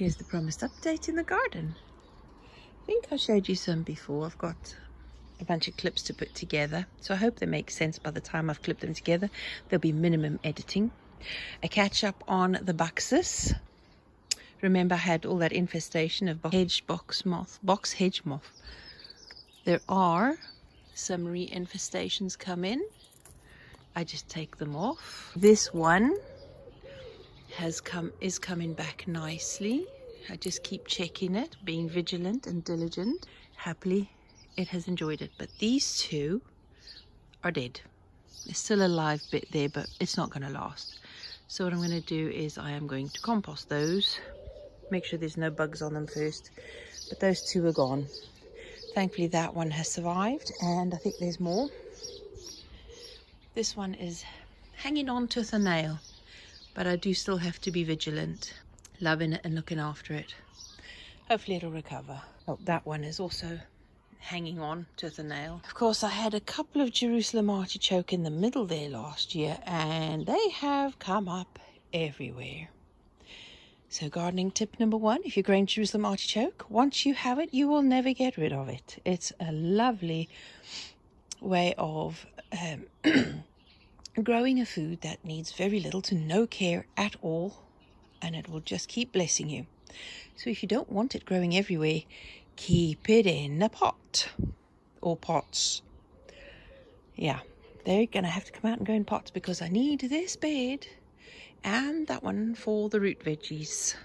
Here's the promised update in the garden. I think I showed you some before. I've got a bunch of clips to put together, so I hope they make sense by the time I've clipped them together. There'll be minimum editing. A catch up on the boxes. Remember I had all that infestation of box hedge moth. There are some re-infestations come in. I just take them off. This one is coming back nicely. I just keep checking it, being vigilant and diligent. Happily, it has enjoyed it. But these two are dead. There's still a live bit there, but it's not going to last. So what I'm going to do is I am going to compost those. Make sure there's no bugs on them first. But those two are gone. Thankfully, that one has survived, and I think there's more. This one is hanging on tooth and nail, but I do still have to be vigilant, loving it and looking after it. Hopefully it'll recover. Oh, that one is also hanging on tooth and nail. Of course, I had a couple of Jerusalem artichoke in the middle there last year, and they have come up everywhere. So gardening tip number one, if you're growing Jerusalem artichoke, once you have it, you will never get rid of it. It's a lovely way of growing a food that needs very little to no care at all, and it will just keep blessing you. So if you don't want it growing everywhere, keep it in a pot or pots. Yeah, they're gonna have to come out and go in pots because I need this bed and that one for the root veggies,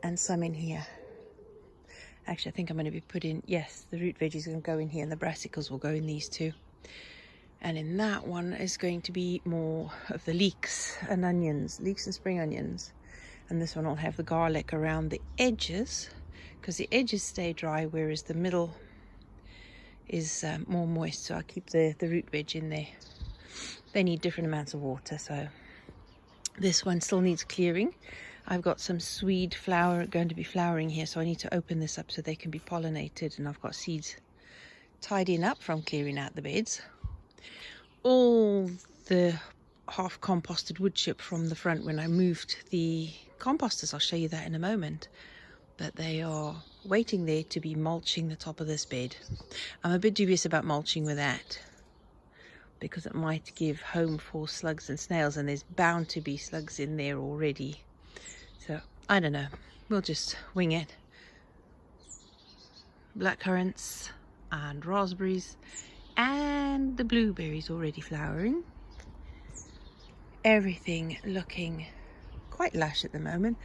and some in here. Actually, I think I'm going to be putting, yes, the root veggies are going to go in here, and the brassicas will go in these two. And in that one is going to be more of the leeks and onions, leeks and spring onions. And this one will have the garlic around the edges, because the edges stay dry, whereas the middle is more moist. So I keep the root veg in there. They need different amounts of water, so this one still needs clearing. I've got some swede flower going to be flowering here, so I need to open this up so they can be pollinated, and I've got seeds tidying up from clearing out the beds. All the half composted wood chip from the front when I moved the composters, I'll show you that in a moment, but they are waiting there to be mulching the top of this bed. I'm a bit dubious about mulching with that, because it might give home for slugs and snails, and there's bound to be slugs in there already. So I don't know, we'll just wing it. Blackcurrants and raspberries, and the blueberries already flowering. Everything looking quite lush at the moment,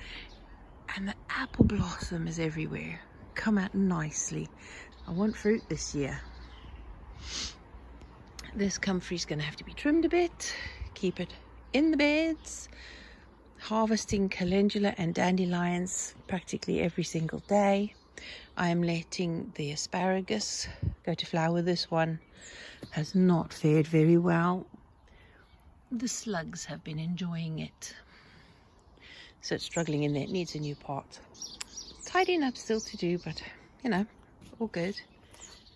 and the apple blossom is everywhere. Come out nicely. I want fruit this year. This comfrey is going to have to be trimmed a bit. Keep it in the beds. Harvesting calendula and dandelions practically every single day. I am letting the asparagus go to flower. This one has not fared very well. The slugs have been enjoying it, so it's struggling in there. It needs a new pot. Tidying up still to do, but you know, all good.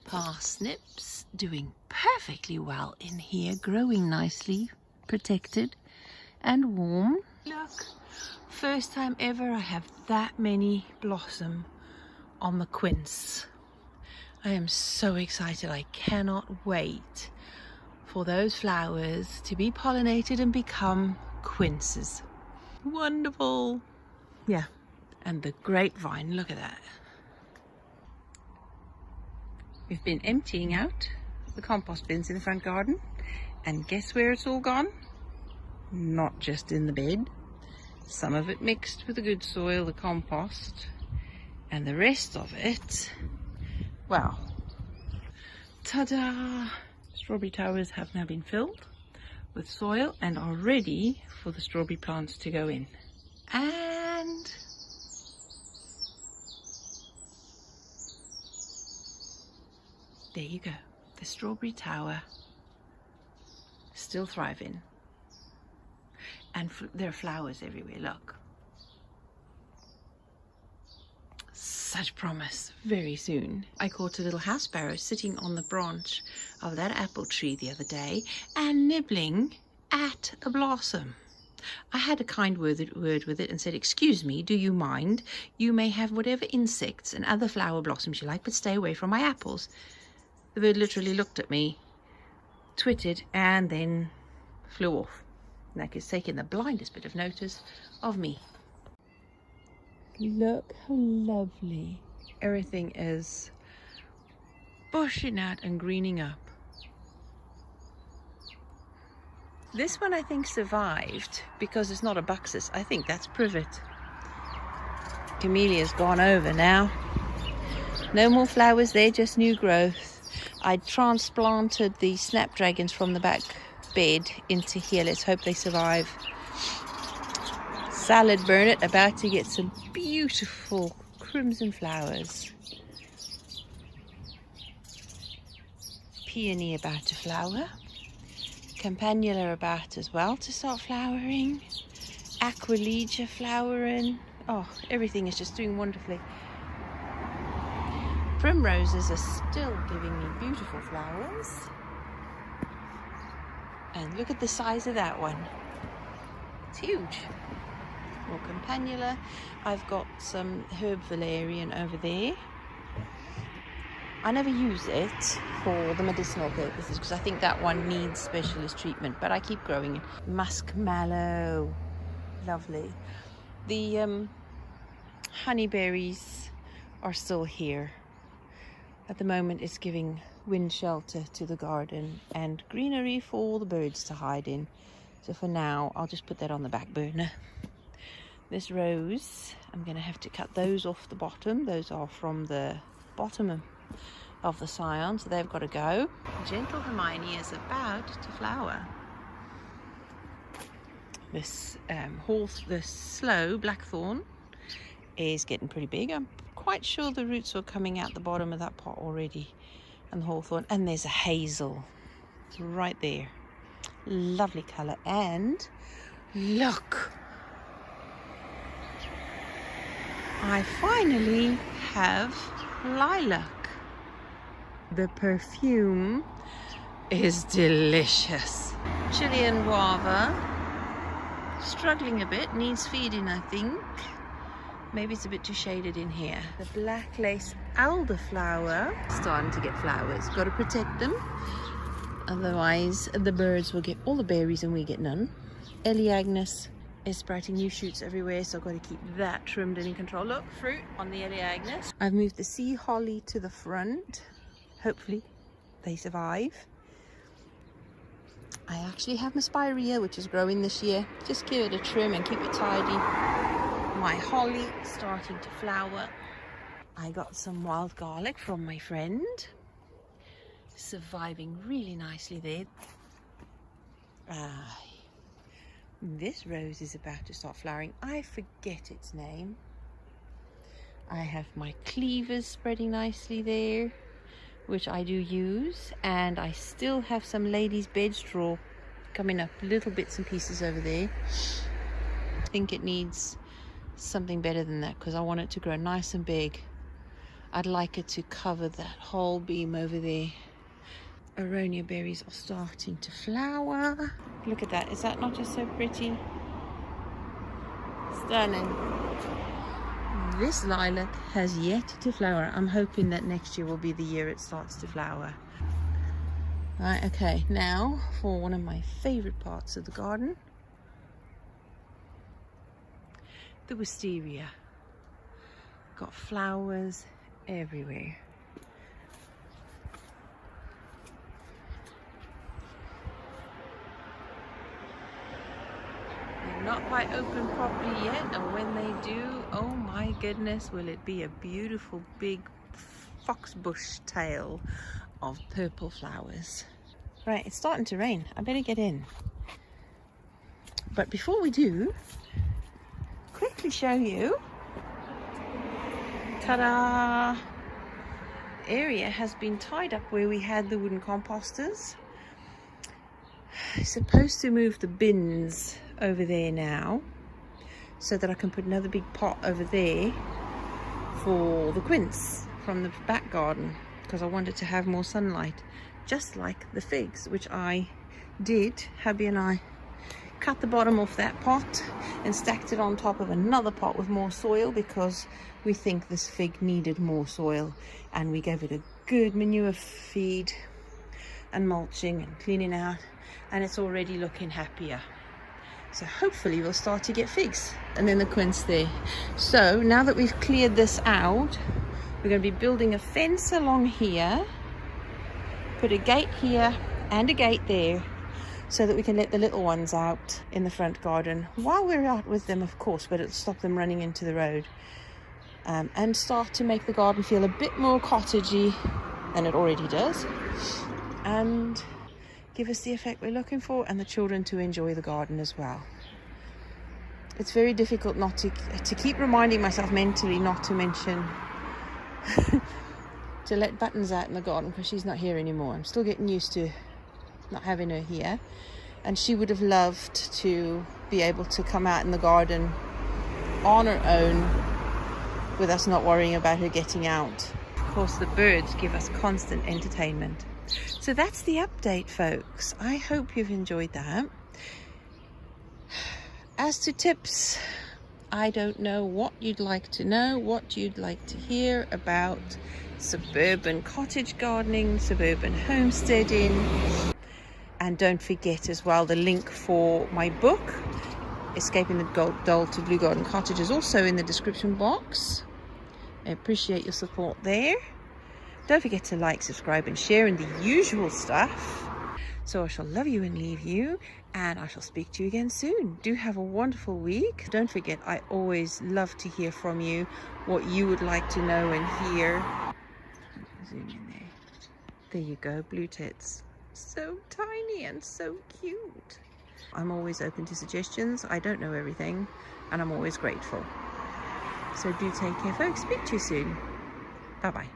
Parsnips doing perfectly well in here, growing nicely, protected and warm. Look, first time ever I have that many blossom on the quince. I am so excited. I cannot wait for those flowers to be pollinated and become quinces. Wonderful. Yeah, and the grapevine, look at that. We've been emptying out the compost bins in the front garden, and guess where it's all gone? Not just in the bed. Some of it mixed with the good soil, the compost, and the rest of it, well, ta-da! Strawberry towers have now been filled with soil and are ready for the strawberry plants to go in. And there you go, the strawberry tower still thriving, and there are flowers everywhere. Look, such promise. Very soon. I caught a little house sparrow sitting on the branch of that apple tree the other day and nibbling at a blossom. I had a kind word with it and said, excuse me, do you mind? You may have whatever insects and other flower blossoms you like, but stay away from my apples. The bird literally looked at me, twittered, and then flew off. Like it's taken the blindest bit of notice of me. Look how lovely. Everything is bushing out and greening up. This one I think survived because it's not a buxus. I think that's privet. Camellia's gone over now. No more flowers there, just new growth. I transplanted the snapdragons from the back bed into here. Let's hope they survive. Salad burnet about to get some beautiful crimson flowers. Peony about to flower. Campanula about as well to start flowering. Aquilegia flowering. Oh, everything is just doing wonderfully. Primroses are still giving me beautiful flowers. And look at the size of that one. It's huge. More campanula. I've got some herb valerian over there. I never use it for the medicinal purposes because I think that one needs specialist treatment, but I keep growing it. Muskmallow, lovely. The honeyberries are still here. At the moment it's giving wind shelter to the garden and greenery for the birds to hide in. So for now, I'll just put that on the back burner. This rose, I'm going to have to cut those off the bottom. Those are from the bottom of the scion, so they've got to go. Gentle Hermione is about to flower. This this slow blackthorn is getting pretty big. I'm quite sure the roots are coming out the bottom of that pot already. And the hawthorn, and there's a hazel right there. Lovely colour. And look, I finally have lilac. The perfume is delicious. Chilean guava, struggling a bit, needs feeding I think. Maybe it's a bit too shaded in here. The black lace elderflower starting to get flowers. Got to protect them, otherwise the birds will get all the berries and we get none. Eleagnus is sprouting new shoots everywhere, so I've got to keep that trimmed and in control. Look, fruit on the Eleagnus. I've moved the sea holly to the front. Hopefully they survive. I actually have my spirea, which is growing this year. Just give it a trim and keep it tidy. My holly starting to flower. I got some wild garlic from my friend. Surviving really nicely there. This rose is about to start flowering. I forget its name. I have my cleavers spreading nicely there, which I do use, and I still have some ladies' bed straw coming up, little bits and pieces over there. I think it needs something better than that because I want it to grow nice and big. I'd like it to cover that whole beam over there. Aronia berries are starting to flower. Look at that. Is that not just so pretty? Stunning. This lilac has yet to flower. I'm hoping that next year will be the year it starts to flower. Right, okay, now for one of my favorite parts of the garden. The wisteria. Got flowers everywhere. They're not quite open properly yet, and when they do, oh my goodness, will it be a beautiful big foxbush tail of purple flowers. Right, it's starting to rain. I better get in. But before we do, quickly show you. Ta-da! Area has been tied up where we had the wooden composters. I'm supposed to move the bins over there now so that I can put another big pot over there for the quince from the back garden, because I wanted to have more sunlight, just like the figs, which I did. Hubby and I cut the bottom off that pot and stacked it on top of another pot with more soil because we think this fig needed more soil, and we gave it a good manure feed and mulching and cleaning out, and it's already looking happier. So hopefully we'll start to get figs. And then the quince there. So now that we've cleared this out, we're going to be building a fence along here, put a gate here and a gate there, so that we can let the little ones out in the front garden while we're out with them, of course, but it'll stop them running into the road, and start to make the garden feel a bit more cottagey than it already does, and give us the effect we're looking for, and the children to enjoy the garden as well. It's very difficult not to keep reminding myself mentally not to mention to let Buttons out in the garden, because she's not here anymore. I'm still getting used to not having her here, and she would have loved to be able to come out in the garden on her own with us not worrying about her getting out. Of course, the birds give us constant entertainment. So that's the update, folks. I hope you've enjoyed that. As to tips, I don't know what you'd like to know, what you'd like to hear about suburban cottage gardening, suburban homesteading. And don't forget as well, the link for my book, Escaping the Dull to Blue Garden Cottage, is also in the description box. I appreciate your support there. Don't forget to like, subscribe and share, and the usual stuff. So I shall love you and leave you, and I shall speak to you again soon. Do have a wonderful week. Don't forget, I always love to hear from you, what you would like to know and hear. Zoom in there. There you go, blue tits. So tiny and so cute. I'm always open to suggestions. I don't know everything, and I'm always grateful. So do take care, folks. Speak to you soon. Bye bye.